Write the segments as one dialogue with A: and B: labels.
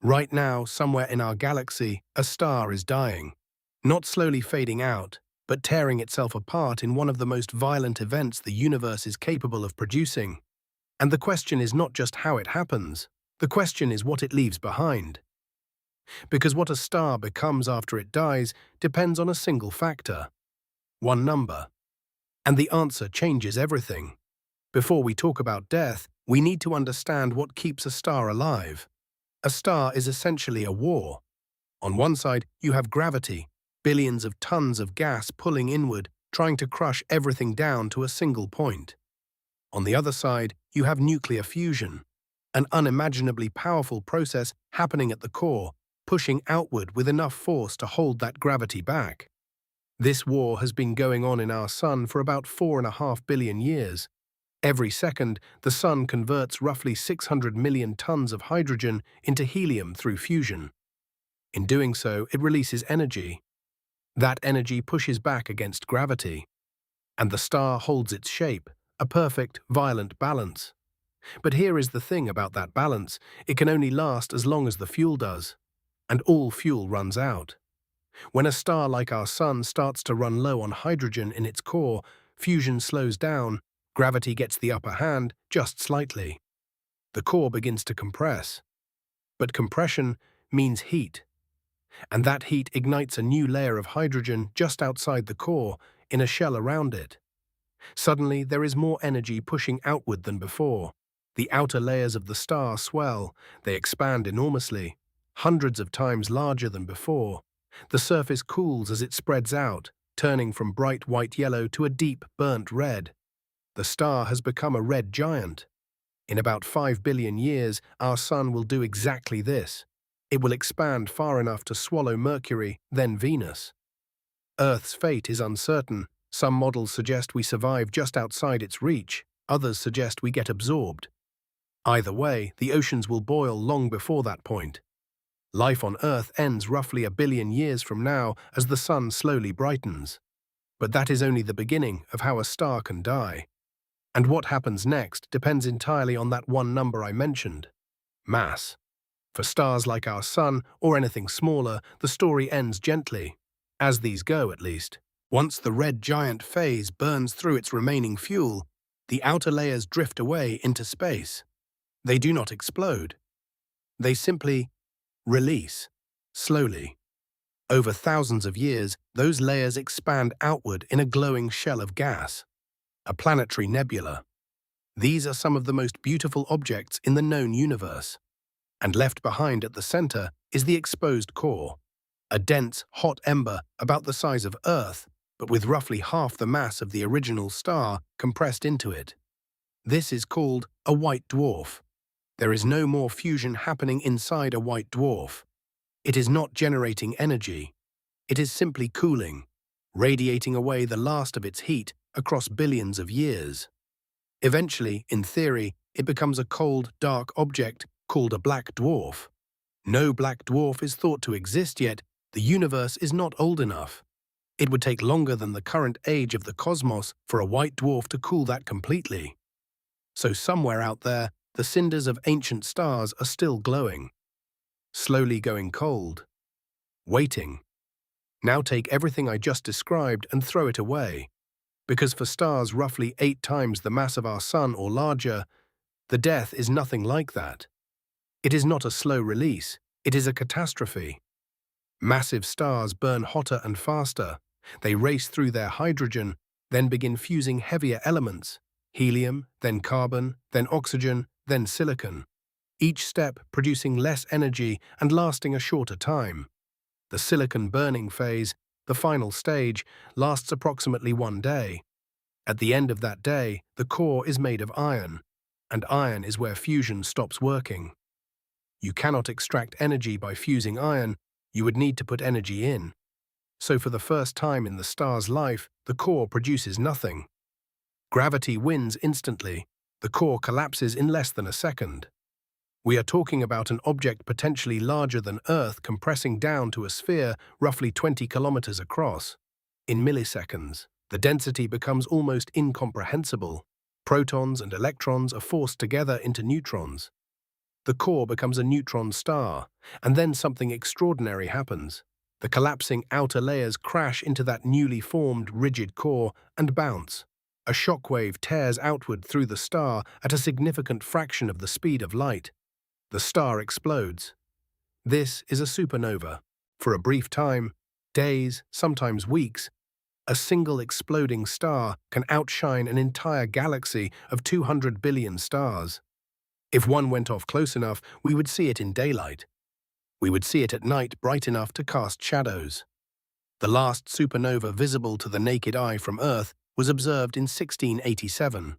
A: Right now, somewhere in our galaxy, a star is dying. Not slowly fading out, but tearing itself apart in one of the most violent events the universe is capable of producing. And the question is not just how it happens, the question is what it leaves behind. Because what a star becomes after it dies depends on a single factor, one number. And the answer changes everything. Before we talk about death, we need to understand what keeps a star alive. A star is essentially a war. On one side, you have gravity, billions of tons of gas pulling inward, trying to crush everything down to a single point. On the other side, you have nuclear fusion, an unimaginably powerful process happening at the core, pushing outward with enough force to hold that gravity back. This war has been going on in our Sun for about 4.5 billion years. Every second, the Sun converts roughly 600 million tons of hydrogen into helium through fusion. In doing so, it releases energy. That energy pushes back against gravity. And the star holds its shape, a perfect, violent balance. But here is the thing about that balance: it can only last as long as the fuel does. And all fuel runs out. When a star like our Sun starts to run low on hydrogen in its core, fusion slows down, gravity gets the upper hand just slightly. The core begins to compress. But compression means heat. And that heat ignites a new layer of hydrogen just outside the core, in a shell around it. Suddenly, there is more energy pushing outward than before. The outer layers of the star swell, they expand enormously, hundreds of times larger than before. The surface cools as it spreads out, turning from bright white yellow to a deep burnt red. The star has become a red giant. In about 5 billion years, our Sun will do exactly this. It will expand far enough to swallow Mercury, then Venus. Earth's fate is uncertain. Some models suggest we survive just outside its reach, others suggest we get absorbed. Either way, the oceans will boil long before that point. Life on Earth ends roughly 1 billion years from now as the Sun slowly brightens. But that is only the beginning of how a star can die. And what happens next depends entirely on that one number I mentioned: mass. For stars like our Sun, or anything smaller, the story ends gently. As these go, at least. Once the red giant phase burns through its remaining fuel, the outer layers drift away into space. They do not explode. They simply release, slowly. Over thousands of years, those layers expand outward in a glowing shell of gas, a planetary nebula. These are some of the most beautiful objects in the known universe. And left behind at the center is the exposed core, a dense, hot ember about the size of Earth, but with roughly half the mass of the original star compressed into it. This is called a white dwarf. There is no more fusion happening inside a white dwarf. It is not generating energy. It is simply cooling, radiating away the last of its heat across billions of years. Eventually, in theory, it becomes a cold, dark object called a black dwarf. No black dwarf is thought to exist yet. The universe is not old enough. It would take longer than the current age of the cosmos for a white dwarf to cool that completely. So somewhere out there, the cinders of ancient stars are still glowing, slowly going cold, waiting. Now take everything I just described and throw it away. Because for stars roughly 8 times the mass of our Sun or larger, the death is nothing like that. It is not a slow release, it is a catastrophe. Massive stars burn hotter and faster. They race through their hydrogen, then begin fusing heavier elements: helium, then carbon, then oxygen, then silicon. Each step producing less energy and lasting a shorter time. The silicon burning phase, the final stage, lasts approximately 1 day. At the end of that day, the core is made of iron, and iron is where fusion stops working. You cannot extract energy by fusing iron, you would need to put energy in. So for the first time in the star's life, the core produces nothing. Gravity wins instantly. The core collapses in less than a second. We are talking about an object potentially larger than Earth compressing down to a sphere roughly 20 kilometers across. In milliseconds, the density becomes almost incomprehensible. Protons and electrons are forced together into neutrons. The core becomes a neutron star, and then something extraordinary happens. The collapsing outer layers crash into that newly formed, rigid core and bounce. A shockwave tears outward through the star at a significant fraction of the speed of light. The star explodes. This is a supernova. For a brief time, days, sometimes weeks, a single exploding star can outshine an entire galaxy of 200 billion stars. If one went off close enough, we would see it in daylight. We would see it at night bright enough to cast shadows. The last supernova visible to the naked eye from Earth was observed in 1687.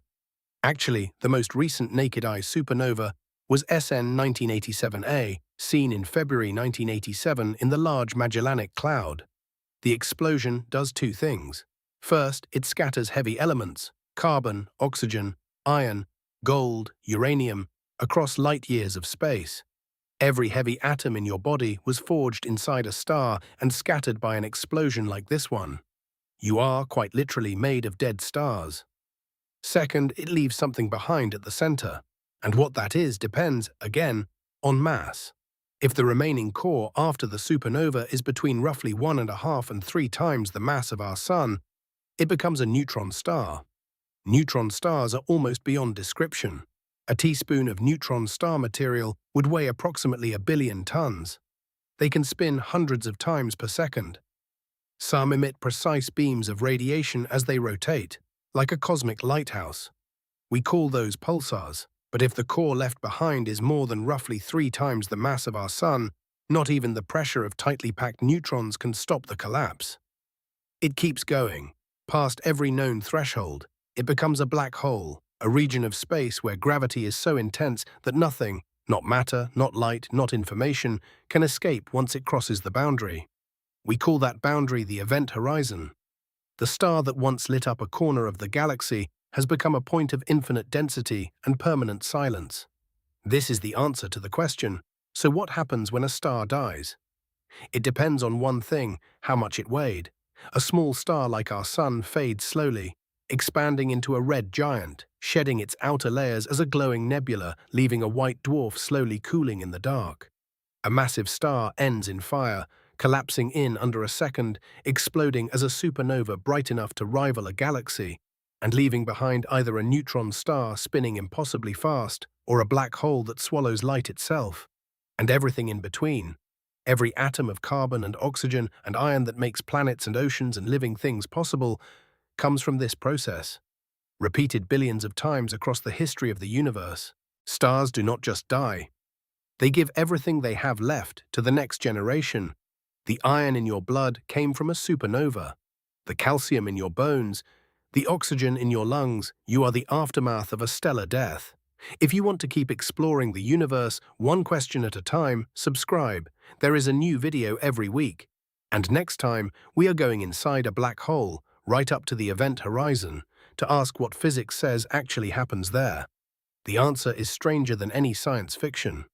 A: Actually, the most recent naked-eye supernova was SN 1987A, seen in February 1987 in the Large Magellanic Cloud. The explosion does two things. First, it scatters heavy elements, carbon, oxygen, iron, gold, uranium, across light years of space. Every heavy atom in your body was forged inside a star and scattered by an explosion like this one. You are, quite literally, made of dead stars. Second, it leaves something behind at the center, and what that is depends, again, on mass. If the remaining core after the supernova is between roughly 1.5 and 3 times the mass of our Sun, it becomes a neutron star. Neutron stars are almost beyond description. A teaspoon of neutron star material would weigh approximately 1 billion tons. They can spin hundreds of times per second. Some emit precise beams of radiation as they rotate, like a cosmic lighthouse. We call those pulsars, but if the core left behind is more than roughly 3 times the mass of our Sun, not even the pressure of tightly packed neutrons can stop the collapse. It keeps going. Past every known threshold, it becomes a black hole, a region of space where gravity is so intense that nothing, not matter, not light, not information, can escape once it crosses the boundary. We call that boundary the event horizon. The star that once lit up a corner of the galaxy has become a point of infinite density and permanent silence. This is the answer to the question, so what happens when a star dies? It depends on one thing: how much it weighed. A small star like our Sun fades slowly, expanding into a red giant, shedding its outer layers as a glowing nebula, leaving a white dwarf slowly cooling in the dark. A massive star ends in fire, collapsing in under a second, exploding as a supernova bright enough to rival a galaxy, and leaving behind either a neutron star spinning impossibly fast or a black hole that swallows light itself. And everything in between. Every atom of carbon and oxygen and iron that makes planets and oceans and living things possible comes from this process. Repeated billions of times across the history of the universe, stars do not just die. They give everything they have left to the next generation. The iron in your blood came from a supernova. The calcium in your bones, the oxygen in your lungs, you are the aftermath of a stellar death. If you want to keep exploring the universe one question at a time, subscribe. There is a new video every week. And next time, we are going inside a black hole, right up to the event horizon, to ask what physics says actually happens there. The answer is stranger than any science fiction.